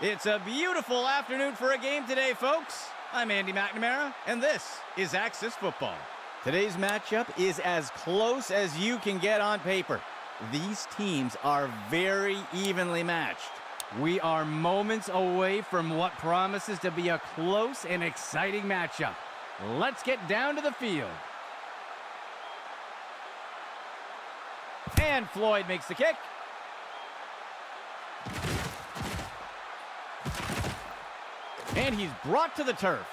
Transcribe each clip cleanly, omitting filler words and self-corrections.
It's a beautiful afternoon for a game today, folks. I'm Andy McNamara, and this is Axis Football. Today's matchup is as close as you can get on paper. These teams are very evenly matched. We are moments away from what promises to be a close and exciting matchup. Let's get down to the field. And Floyd makes the kick. And he's brought to the turf.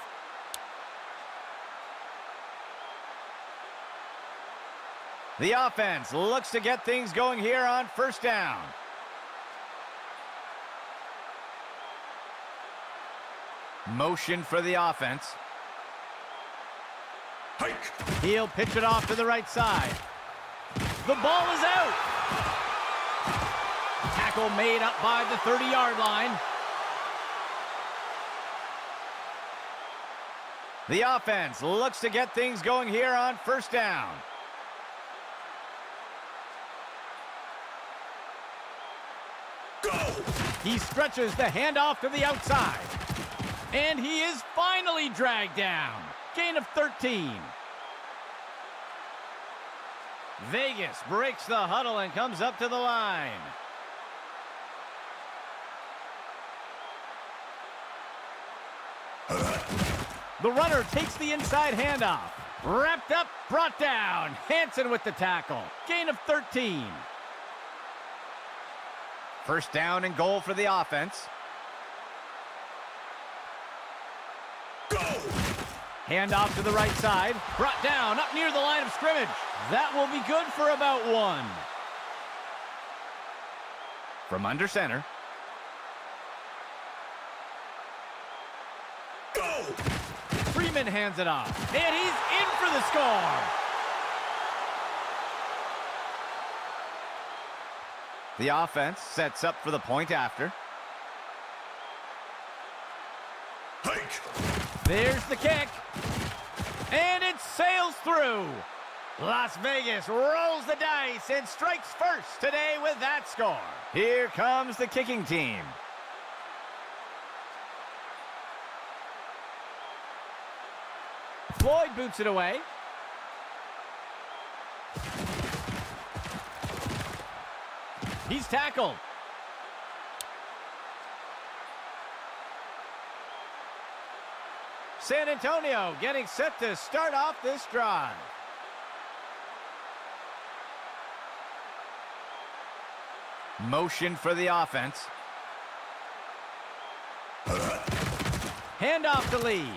The offense looks to get things going here on first down. Motion for the offense. Hike. He'll pitch it off to the right side. The ball is out. Tackle made up by the 30-yard line. The offense looks to get things going here on first down. Go! He stretches the handoff to the outside. And he is finally dragged down. Gain of 13. Vegas breaks the huddle and comes up to the line. The runner takes the inside handoff. Wrapped up, brought down. Hansen with the tackle. Gain of 13. First down and goal for the offense. Go! Handoff to the right side. Brought down up near the line of scrimmage. That will be good for about one. From under center. Go! Freeman hands it off. And he's in for the score. The offense sets up for the point after. Hike! There's the kick. And it sails through. Las Vegas rolls the dice and strikes first today with that score. Here comes the kicking team. Floyd boots it away. He's tackled. San Antonio getting set to start off this drive. Motion for the offense. Handoff to Lee.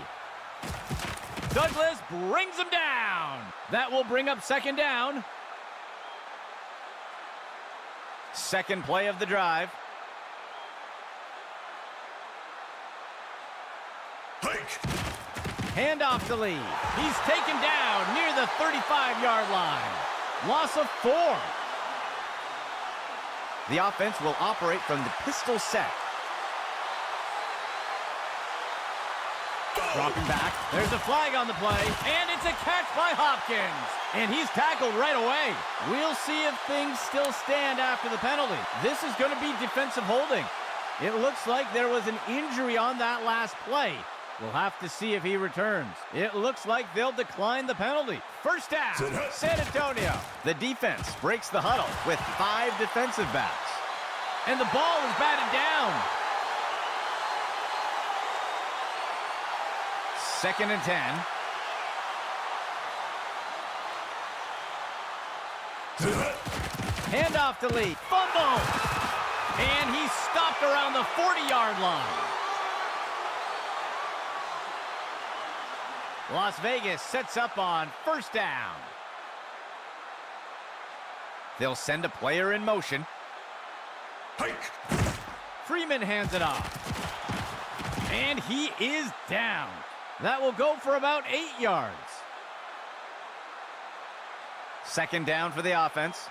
Douglas brings him down. That will bring up second down. Second play of the drive. Hike! Handoff to Lee. He's taken down near the 35-yard line. Loss of 4. The offense will operate from the pistol set. Dropping back. There's a flag on the play, and it's a catch by Hopkins. And he's tackled right away. We'll see if things still stand after the penalty. This is going to be defensive holding. It looks like there was an injury on that last play. We'll have to see if he returns. It looks like they'll decline the penalty. First down, San Antonio. The defense breaks the huddle with 5 defensive backs. And the ball is batted down. Second and 10. Handoff to Lee. Fumble. And he's stopped around the 40-yard line. Las Vegas sets up on first down. They'll send a player in motion. Hike! Freeman hands it off. And he is down. That will go for about 8 yards. Second down for the offense.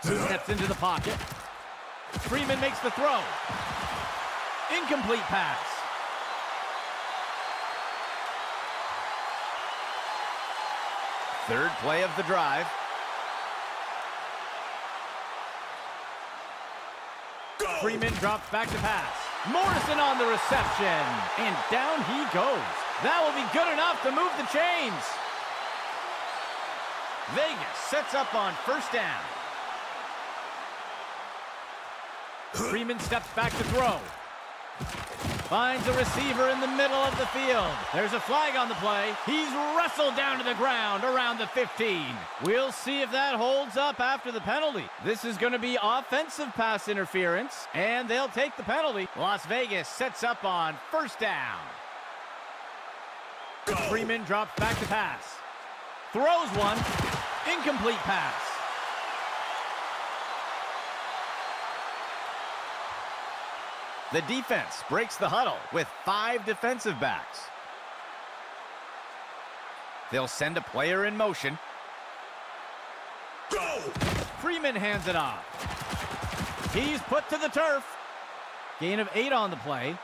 Steps into the pocket. Freeman makes the throw. Incomplete pass. Third play of the drive. Freeman drops back to pass. Morrison on the reception. And down he goes. That will be good enough to move the chains. Vegas sets up on first down. Freeman steps back to throw. Finds a receiver in the middle of the field. There's a flag on the play. He's wrestled down to the ground around the 15. We'll see if that holds up after the penalty. This is going to be offensive pass interference, and they'll take the penalty. Las Vegas sets up on first down. Freeman drops back to pass. Throws one. Incomplete pass. The defense breaks the huddle with 5 defensive backs. They'll send a player in motion. Go! Freeman hands it off. He's put to the turf. Gain of 8 on the play.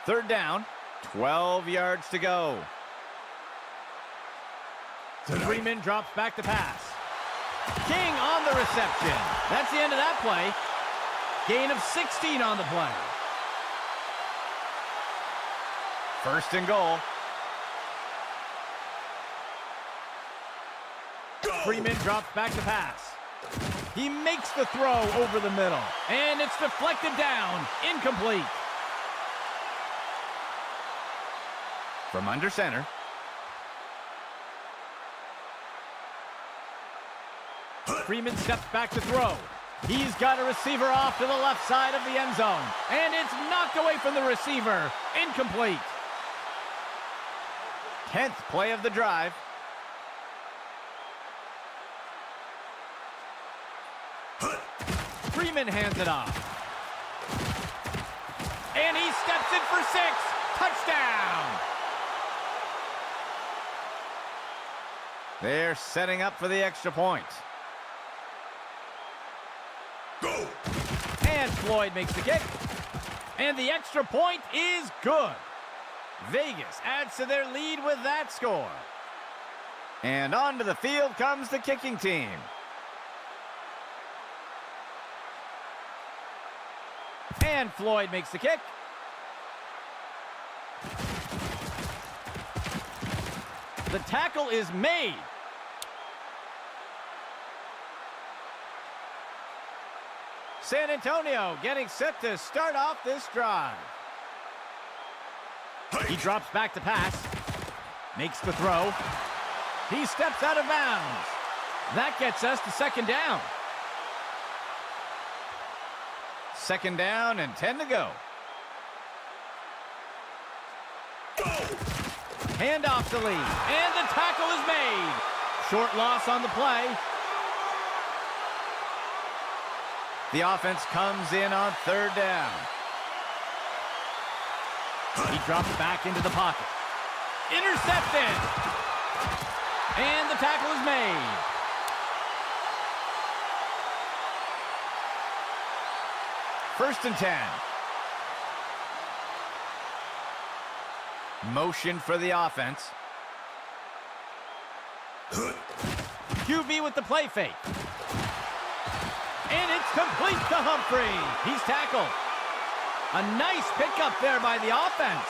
Third down, 12 yards to go. Freeman drops back to pass. King on the reception. That's the end of that play. Gain of 16 on the play. First and goal. Freeman drops back to pass. He makes the throw over the middle. And it's deflected down. Incomplete. From under center. Freeman steps back to throw. He's got a receiver off to the left side of the end zone. And it's knocked away from the receiver. Incomplete. 10th play of the drive. Freeman hands it off. And he steps in for 6. Touchdown. They're setting up for the extra point. Go! And Floyd makes the kick. And the extra point is good. Vegas adds to their lead with that score. And onto the field comes the kicking team. And Floyd makes the kick. The tackle is made. San Antonio getting set to start off this drive. He drops back to pass. Makes the throw. He steps out of bounds. That gets us to second down. Second down and 10 to go. Handoff to Lee. And the tackle is made. Short loss on the play. The offense comes in on third down. He drops back into the pocket. Intercepted. And the tackle is made. First and 10. Motion for the offense. QB with the play fake. And it's complete to Humphrey. He's tackled. A nice pickup there by the offense.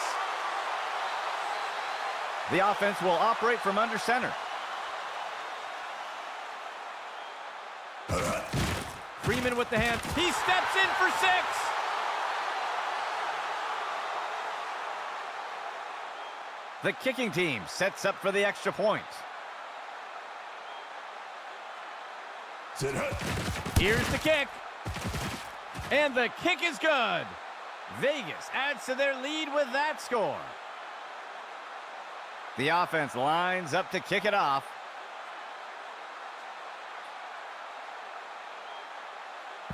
The offense will operate from under center. Freeman with the hand. He steps in for 6. The kicking team sets up for the extra point. Here's the kick. And the kick is good. Vegas adds to their lead with that score. The offense lines up to kick it off.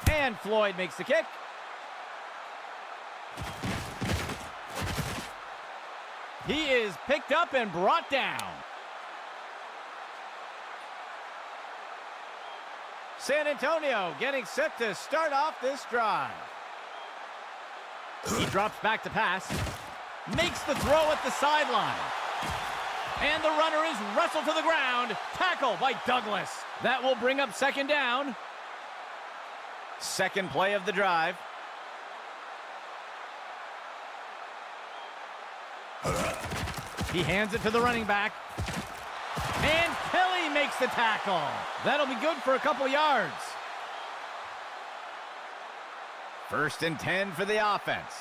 And Floyd makes the kick. He is picked up and brought down. San Antonio getting set to start off this drive. He drops back to pass. Makes the throw at the sideline. And the runner is wrestled to the ground. Tackle by Douglas. That will bring up second down. Second play of the drive. He hands it to the running back. And Kelly makes the tackle. That'll be good for a couple yards. First and 10 for the offense.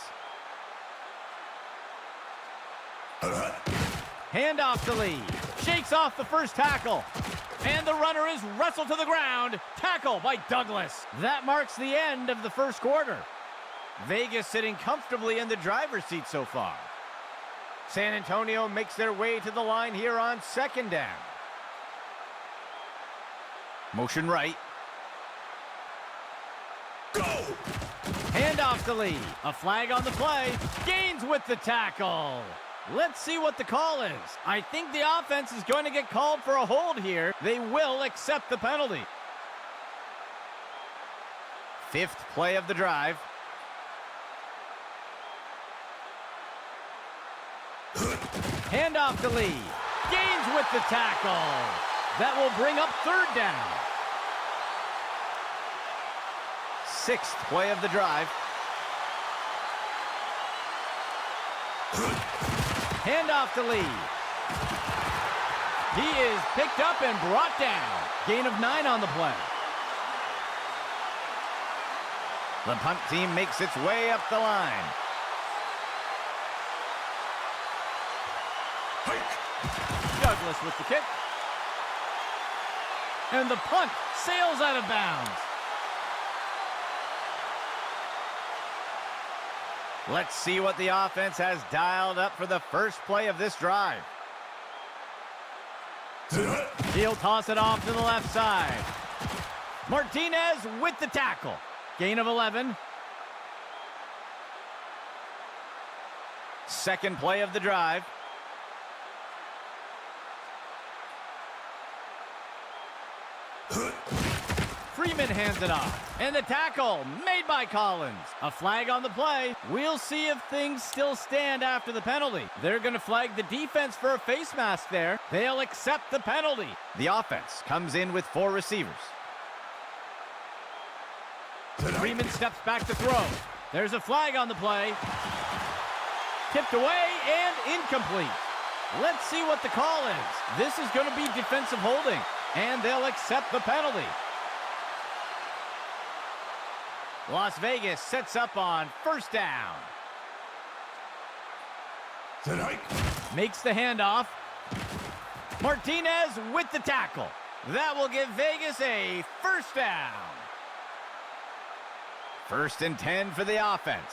Handoff to Lee. Shakes off the first tackle. And the runner is wrestled to the ground. Tackle by Douglas. That marks the end of the first quarter. Vegas sitting comfortably in the driver's seat so far. San Antonio makes their way to the line here on second down. Motion right. Go! Handoff to Lee. A flag on the play. Gains with the tackle. Let's see what the call is. I think the offense is going to get called for a hold here. They will accept the penalty. Fifth play of the drive. Handoff to Lee. Gains with the tackle. That will bring up third down. Sixth play of the drive. Handoff to Lee. He is picked up and brought down. Gain of 9 on the play. The punt team makes its way up the line. Douglas with the kick. And the punt sails out of bounds. Let's see what the offense has dialed up for the first play of this drive. He'll toss it off to the left side. Martinez with the tackle. Gain of 11. Second play of the drive. Freeman hands it off. And the tackle made by Collins. A flag on the play. We'll see if things still stand after the penalty. They're going to flag the defense for a face mask there. They'll accept the penalty. The offense comes in with 4 receivers. Freeman steps back to throw. There's a flag on the play. Tipped away and incomplete. Let's see what the call is. This is going to be defensive holding, and they'll accept the penalty. Las Vegas sets up on first down. Makes the handoff. Martinez with the tackle. That will give Vegas a first down. First and 10 for the offense.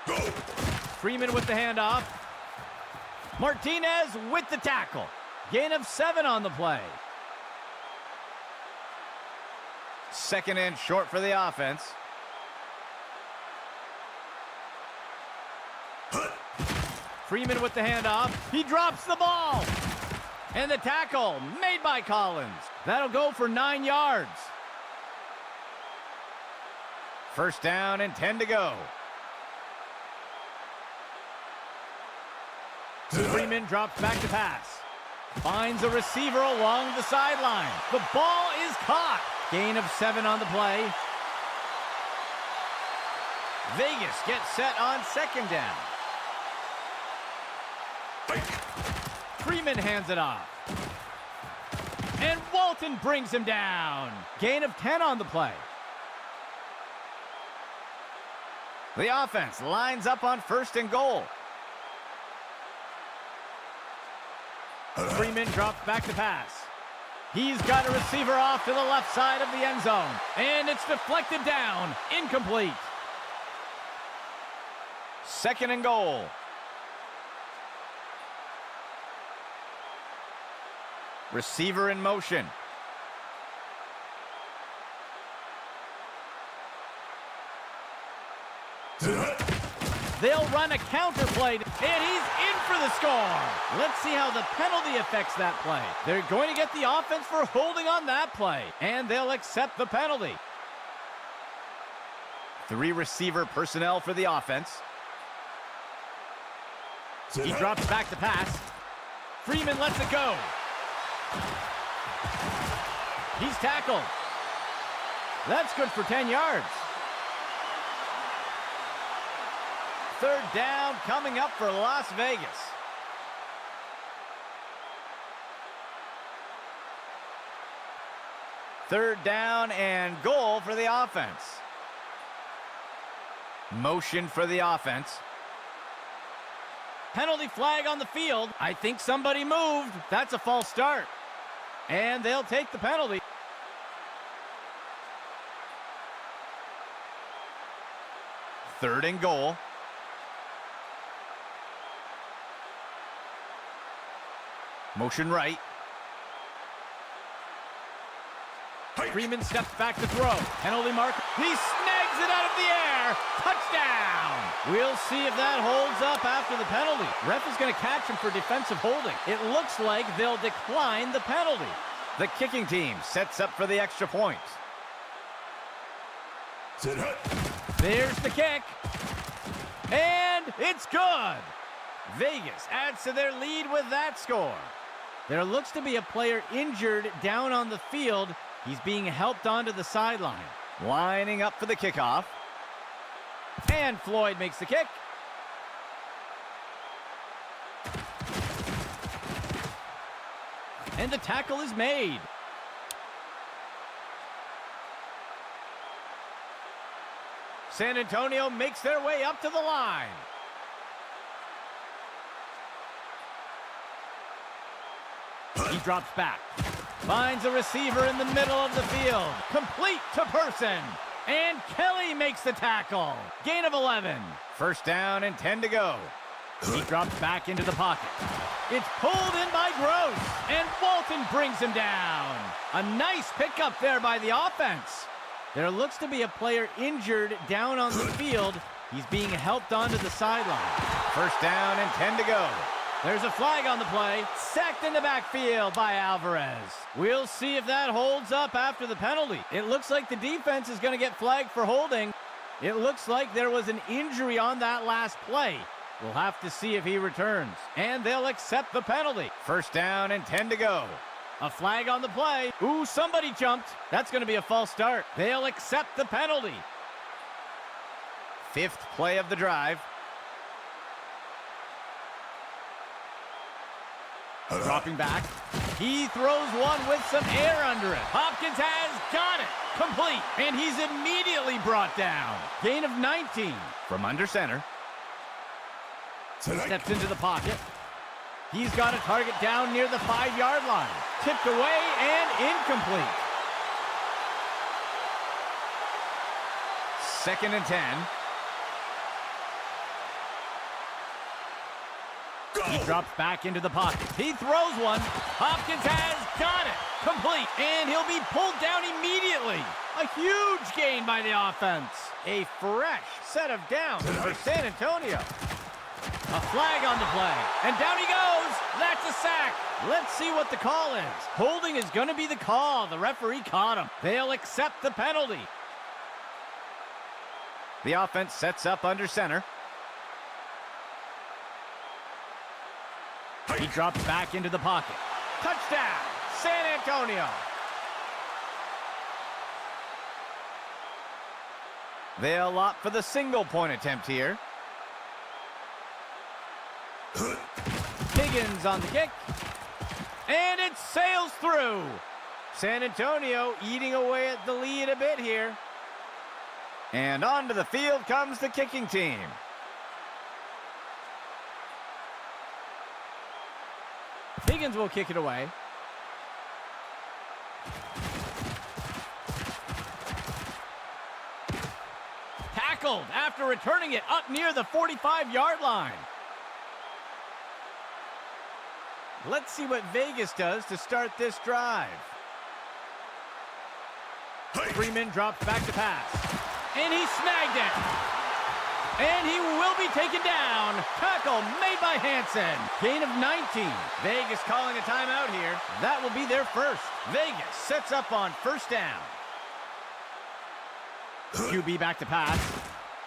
Go! Freeman with the handoff. Martinez with the tackle. Gain of 7 on the play. Second and short for the offense. Freeman with the handoff. He drops the ball. And the tackle made by Collins. That'll go for 9 yards. First down and 10 to go. Freeman drops back to pass. Finds a receiver along the sideline. The ball is caught. Gain of 7 on the play. Vegas gets set on second down. Freeman hands it off. And Walton brings him down. Gain of 10 on the play. The offense lines up on first and goal. Freeman drops back to pass. He's got a receiver off to the left side of the end zone. And it's deflected down. Incomplete. Second and goal. Receiver in motion. They'll run a counter play, and he's in for the score. Let's see how the penalty affects that play. They're going to get the offense for holding on that play, and they'll accept the penalty. 3 receiver personnel for the offense. He drops back to pass. Freeman lets it go. He's tackled. That's good for 10 yards. Third down coming up for Las Vegas. Third down and goal for the offense. Motion for the offense. Penalty flag on the field. I think somebody moved. That's a false start. And they'll take the penalty. Third and goal. Motion right. Freeman steps back to throw. Penalty mark. He snags it out of the air. Touchdown. We'll see if that holds up after the penalty. Ref is going to catch him for defensive holding. It looks like they'll decline the penalty. The kicking team sets up for the extra point. There's the kick. And it's good. Vegas adds to their lead with that score. There looks to be a player injured down on the field. He's being helped onto the sideline. Lining up for the kickoff. And Floyd makes the kick. And the tackle is made. San Antonio makes their way up to the line. He drops back. Finds a receiver in the middle of the field. Complete to Person. And Kelly makes the tackle. Gain of 11. First down and 10 to go. He drops back into the pocket. It's pulled in by Gross. And Walton brings him down. A nice pickup there by the offense. There looks to be a player injured down on the field. He's being helped onto the sideline. First down and 10 to go. There's a flag on the play. Sacked in the backfield by Alvarez. We'll see if that holds up after the penalty. It looks like the defense is going to get flagged for holding. It looks like there was an injury on that last play. We'll have to see if he returns. And they'll accept the penalty. First down and 10 to go. A flag on the play. Ooh, somebody jumped. That's going to be a false start. They'll accept the penalty. Fifth play of the drive. Dropping back. He throws one with some air under it. Hopkins has got it. Complete. And he's immediately brought down. Gain of 19 from under center. Steps into the pocket. He's got a target down near the 5-yard line. Tipped away and incomplete. Second and 10. He drops back into the pocket. He throws one. Hopkins has got it. Complete. And he'll be pulled down immediately. A huge gain by the offense. A fresh set of downs for San Antonio. A flag on the play. And down he goes. That's a sack. Let's see what the call is. Holding is going to be the call. The referee caught him. They'll accept the penalty. The offense sets up under center. He drops back into the pocket. Touchdown, San Antonio. They'll opt for the single point attempt here. Higgins on the kick. And it sails through. San Antonio eating away at the lead a bit here. And onto the field comes the kicking team. Higgins will kick it away. Tackled after returning it up near the 45-yard line. Let's see what Vegas does to start this drive. Freeman drops back to pass. And he snagged it. And he will be taken down. Tackle made by Hansen. Gain of 19. Vegas calling a timeout here. That will be their first. Vegas sets up on first down. QB back to pass.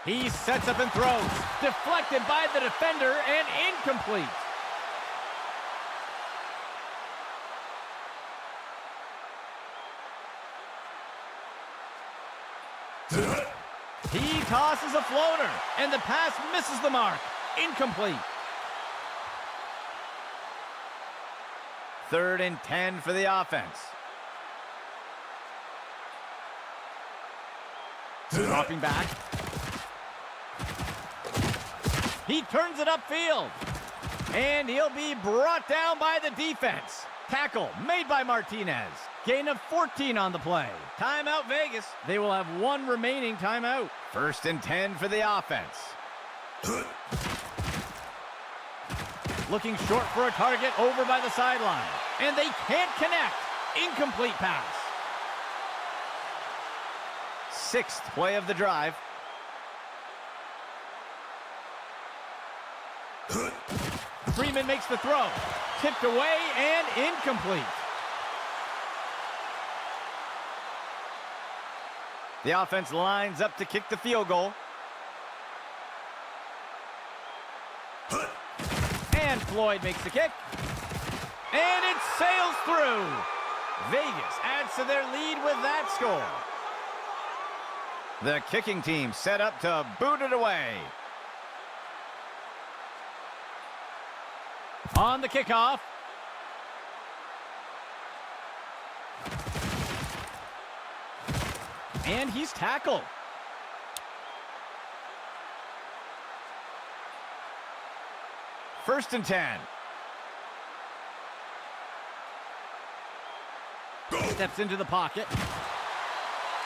He sets up and throws. Deflected by the defender and incomplete. He tosses a floater, and the pass misses the mark. Incomplete. 3rd and 10 for the offense. Dropping back. He turns it upfield. And he'll be brought down by the defense. Tackle made by Martinez. Gain of 14 on the play. Timeout Vegas. They will have 1 remaining timeout. 1st and 10 for the offense. Looking short for a target over by the sideline. And they can't connect. Incomplete pass. 6th play of the drive. Freeman makes the throw. Tipped away and incomplete. The offense lines up to kick the field goal. And Floyd makes the kick. And it sails through. Vegas adds to their lead with that score. The kicking team set up to boot it away. On the kickoff. And he's tackled. First and 10. Steps into the pocket.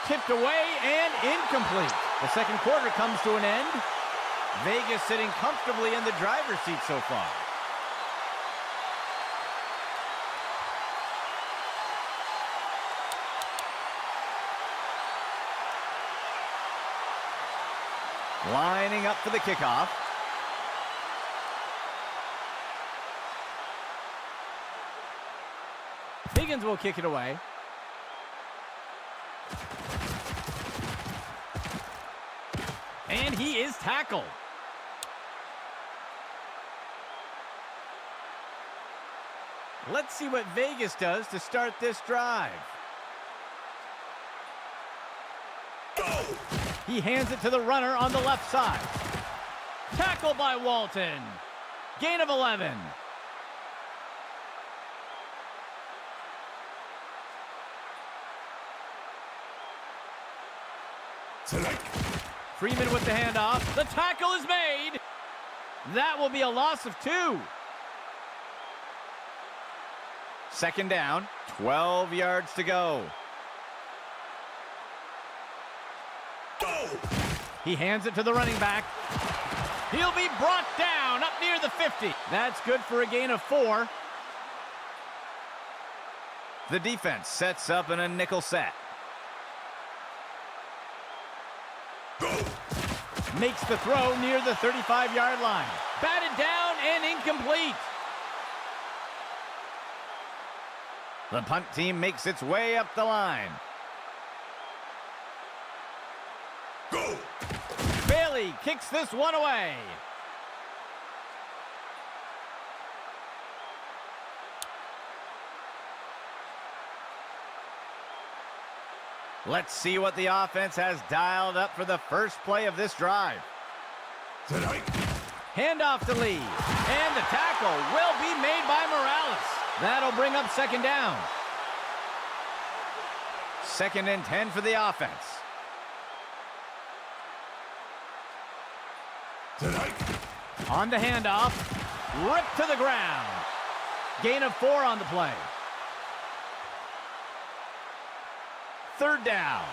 Tipped away and incomplete. The second quarter comes to an end. Vegas sitting comfortably in the driver's seat so far. Lining up for the kickoff. Higgins will kick it away. And he is tackled. Let's see what Vegas does to start this drive. He hands it to the runner on the left side. Tackle by Walton. Gain of 11. Freeman with the handoff. The tackle is made. That will be a loss of 2. Second down, 12 yards to go. He hands it to the running back. He'll be brought down up near the 50. That's good for a gain of 4. The defense sets up in a nickel set. Makes the throw near the 35-yard line. Batted down and incomplete. The punt team makes its way up the line. Bailey kicks this one away. Let's see what the offense has dialed up for the first play of this drive. Handoff to Lee. And the tackle will be made by Morales. That'll bring up second down. 2nd and 10 for the offense. On the handoff. Ripped to the ground. Gain of 4 on the play. 3rd down.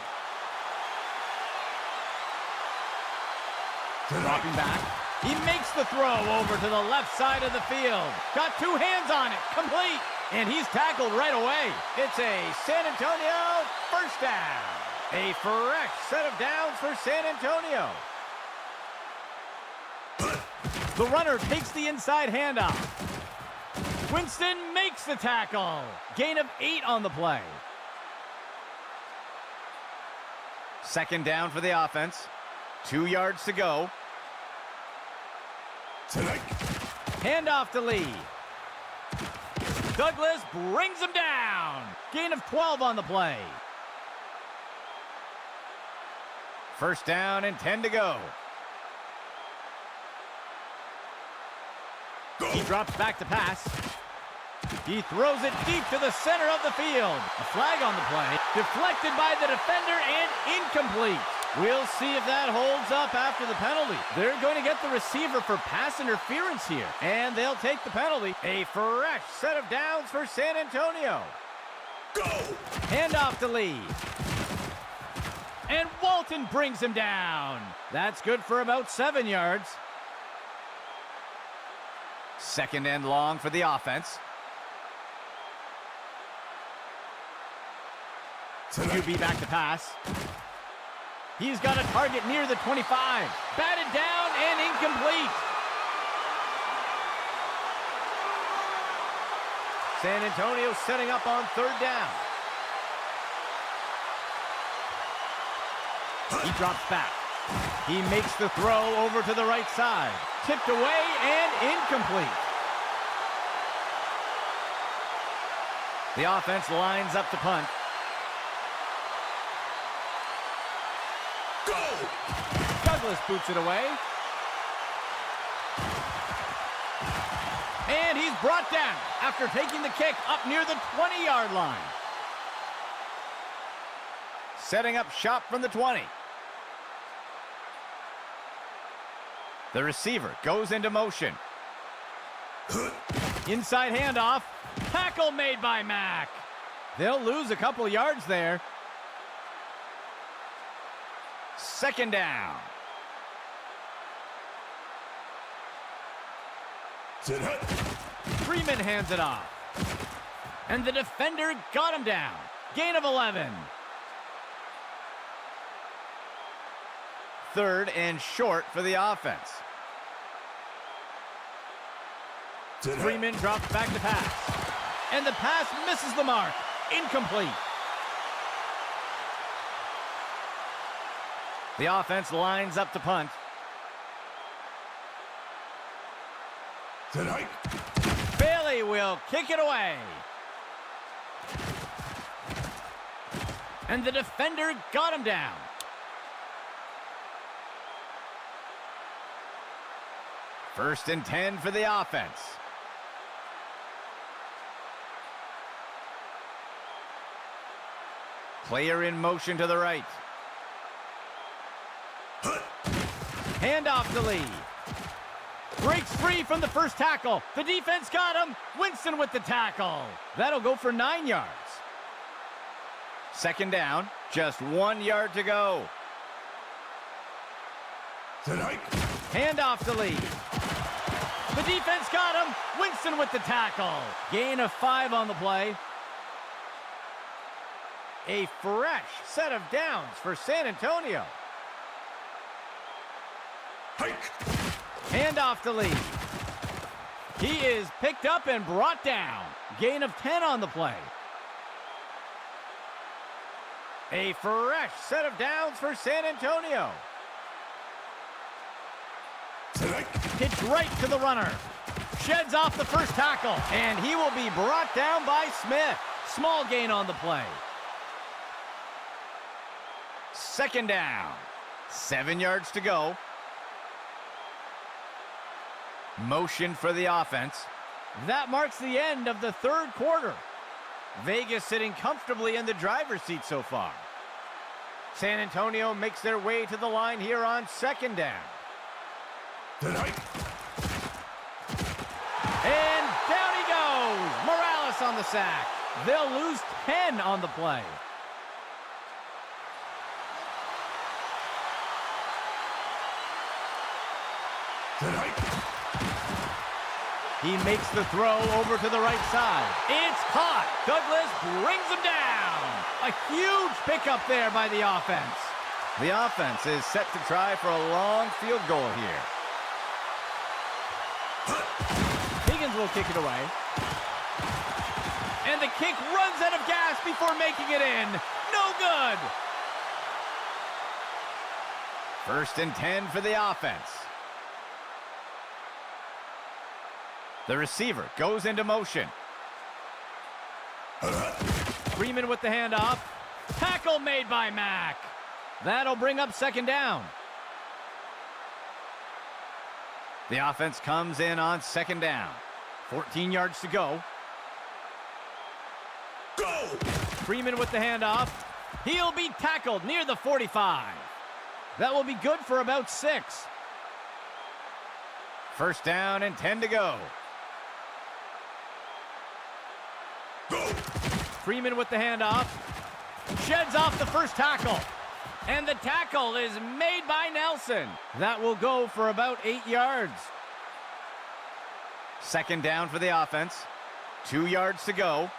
Dropping back. He makes the throw over to the left side of the field. Got 2 hands on it. Complete. And he's tackled right away. It's a San Antonio first down. A fresh set of downs for San Antonio. The runner takes the inside handoff. Winston makes the tackle. Gain of 8 on the play. 2nd down for the offense. 2 yards to go. Handoff to Lee. Douglas brings him down. Gain of 12 on the play. First down and 10 to go. He drops back to pass. He throws it deep to the center of the field. A flag on the play. Deflected by the defender and incomplete. We'll see if that holds up after the penalty. They're going to get the receiver for pass interference here, and they'll take the penalty. A fresh set of downs for San Antonio. Go! Handoff to Lee. And Walton brings him down. That's good for about 7 yards. Second and long for the offense. QB back to pass. He's got a target near the 25. Batted down and incomplete. San Antonio setting up on third down. He drops back. He makes the throw over to the right side. Tipped away and incomplete. The offense lines up to punt. Go! Douglas boots it away. And he's brought down after taking the kick up near the 20-yard line. Setting up shop from the 20. The receiver goes into motion. Inside handoff. Tackle made by Mack. They'll lose a couple yards there. Second down. Sit hut. Freeman hands it off. And the defender got him down. Gain of 11. Third and short for the offense. Sit hut. Freeman drops back to pass. And the pass misses the mark. Incomplete. The offense lines up to punt. Sit hut. Bailey will kick it away. And the defender got him down. First and 10 for the offense. Player in motion to the right. Handoff to Lee. Breaks free from the first tackle. The defense got him. Winston with the tackle. That'll go for 9 yards. Second down, just 1 yard to go. Sit hut. Handoff to Lee. The defense got him. Winston with the tackle. Gain of 5 on the play. A fresh set of downs for San Antonio. Hike. Handoff to Lee. He is picked up and brought down. Gain of 10 on the play. A fresh set of downs for San Antonio. Sit hut. Pitch right to the runner. Sheds off the first tackle. And he will be brought down by Smith. Small gain on the play. Second down. 7 yards to go. Motion for the offense. That marks the end of the third quarter. Vegas sitting comfortably in the driver's seat so far. San Antonio makes their way to the line here on second down. Sit hut. And down he goes. Morales on the sack. They'll lose 10 on the play. Sit hut. He makes the throw over to the right side. It's caught. Douglas brings him down. A huge pickup there by the offense. The offense is set to try for a long field goal here. Higgins will kick it away. And the kick runs out of gas before making it in. No good. First and 10 for the offense. The receiver goes into motion. Freeman with the handoff. Tackle made by Mack. That'll bring up second down. The offense comes in on second down. 14 yards to go. Go! Freeman with the handoff. He'll be tackled near the 45. That will be good for about 6. First down and 10 to go. Go! Freeman with the handoff. Sheds off the first tackle. And the tackle is made by Nelson. That will go for about 8 yards. Second down for the offense. 2 yards to go.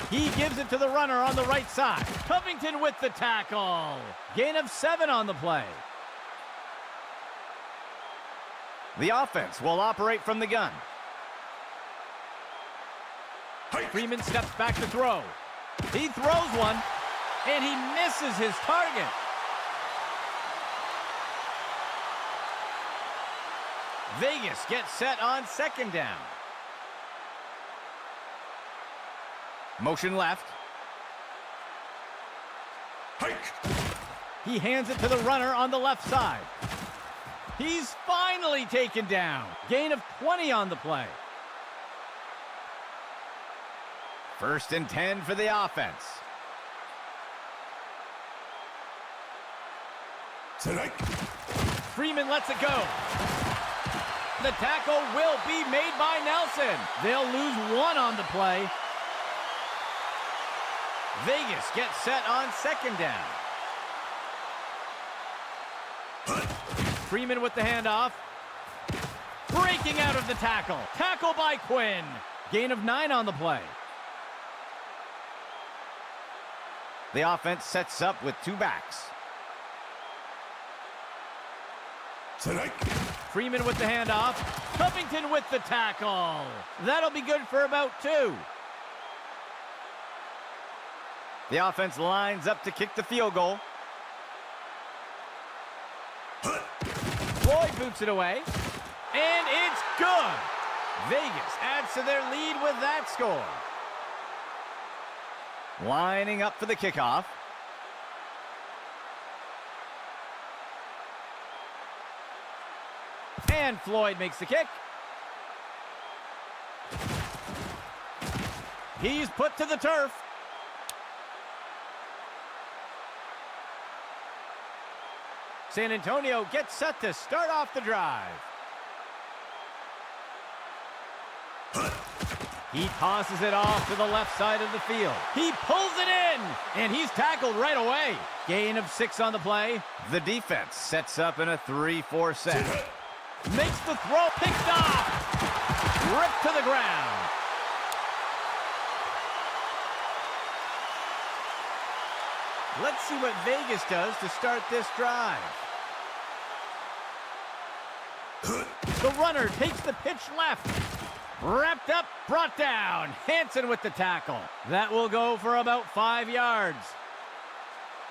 He gives it to the runner on the right side. Covington with the tackle. Gain of 7 on the play. The offense will operate from the gun. Hike! Freeman steps back to throw. He throws one, and he misses his target. Vegas gets set on second down. Motion left. Hike! He hands it to the runner on the left side. He's finally taken down. Gain of 20 on the play. First and 10 for the offense. Tonight. Freeman lets it go. The tackle will be made by Nelson. They'll lose 1 on the play. Vegas gets set on second down. Freeman with the handoff. Breaking out of the tackle. Tackle by Quinn. Gain of 9 on the play. The offense sets up with 2 backs. Tonight. Freeman with the handoff. Covington with the tackle. That'll be good for about 2. The offense lines up to kick the field goal. Floyd boots it away. And it's good. Vegas adds to their lead with that score. Lining up for the kickoff. And Floyd makes the kick. He's put to the turf. San Antonio gets set to start off the drive. He tosses it off to the left side of the field. He pulls it in, and he's tackled right away. Gain of 6 on the play. The defense sets up in a 3-4 set. Makes the throw, picked off. Ripped to the ground. Let's see what Vegas does to start this drive. The runner takes the pitch left. Wrapped up, brought down. Hansen with the tackle. That will go for about 5 yards.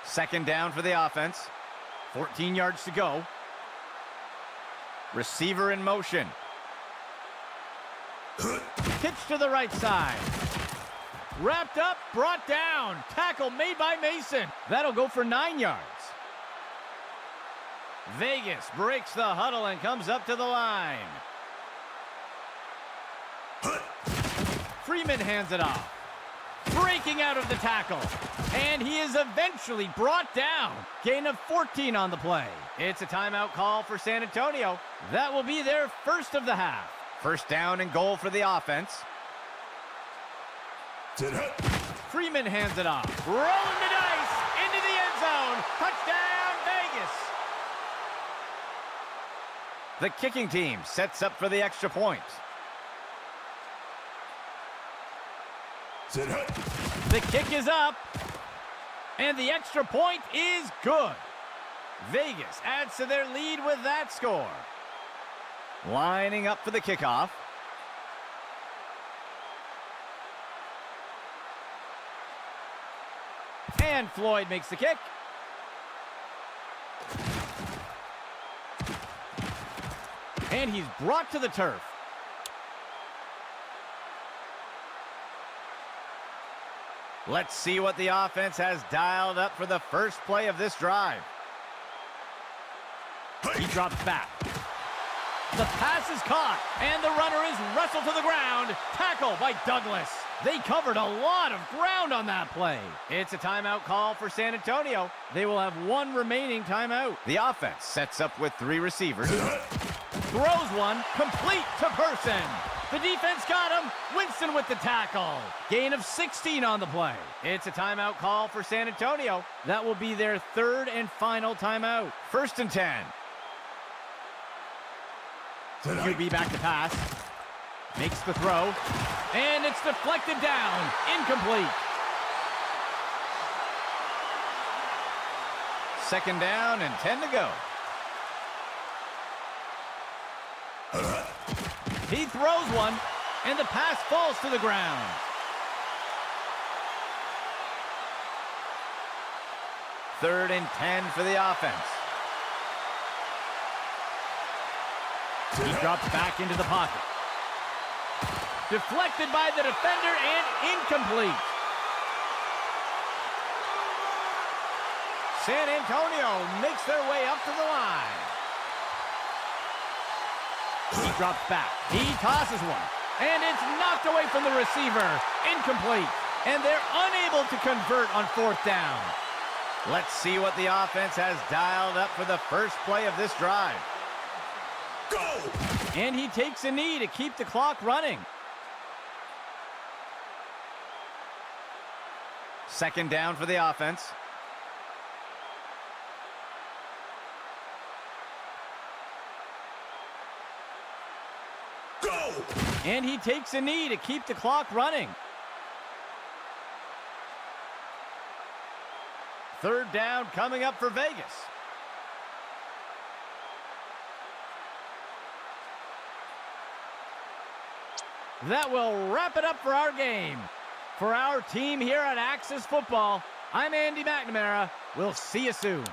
Second down for the offense. 14 yards to go. Receiver in motion. Pitch to the right side. Wrapped up, brought down. Tackle made by Mason. That'll go for 9 yards. Vegas breaks the huddle and comes up to the line. Freeman hands it off. Breaking out of the tackle. And he is eventually brought down. Gain of 14 on the play. It's a timeout call for San Antonio. That will be their first of the half. First down and goal for the offense. Freeman hands it off. Rolling the dice into the end zone. Touchdown, Vegas. The kicking team sets up for the extra point. The kick is up. And the extra point is good. Vegas adds to their lead with that score. Lining up for the kickoff. And Floyd makes the kick. And he's brought to the turf. Let's see what the offense has dialed up for the first play of this drive. He drops back. The pass is caught, and the runner is wrestled to the ground. Tackle by Douglas. They covered a lot of ground on that play. It's a timeout call for San Antonio. They will have one remaining timeout. The offense sets up with 3 receivers. Throws one, complete to Person. The defense got him. Winston with the tackle. Gain of 16 on the play. It's a timeout call for San Antonio. That will be their 3rd and final timeout. 1st and 10. QB back to pass. Makes the throw. And it's deflected down. Incomplete. 2nd down and 10 to go. He throws one, and the pass falls to the ground. Third and 10 for the offense. He drops back into the pocket. Deflected by the defender and incomplete. San Antonio makes their way up to the line. He drops back. He tosses one. And it's knocked away from the receiver. Incomplete. And they're unable to convert on 4th down. Let's see what the offense has dialed up for the first play of this drive. Go! And he takes a knee to keep the clock running. 2nd down for the offense. Go! And he takes a knee to keep the clock running. 3rd down coming up for Vegas. That will wrap it up for our game. For our team here at Axis Football, I'm Andy McNamara. We'll see you soon.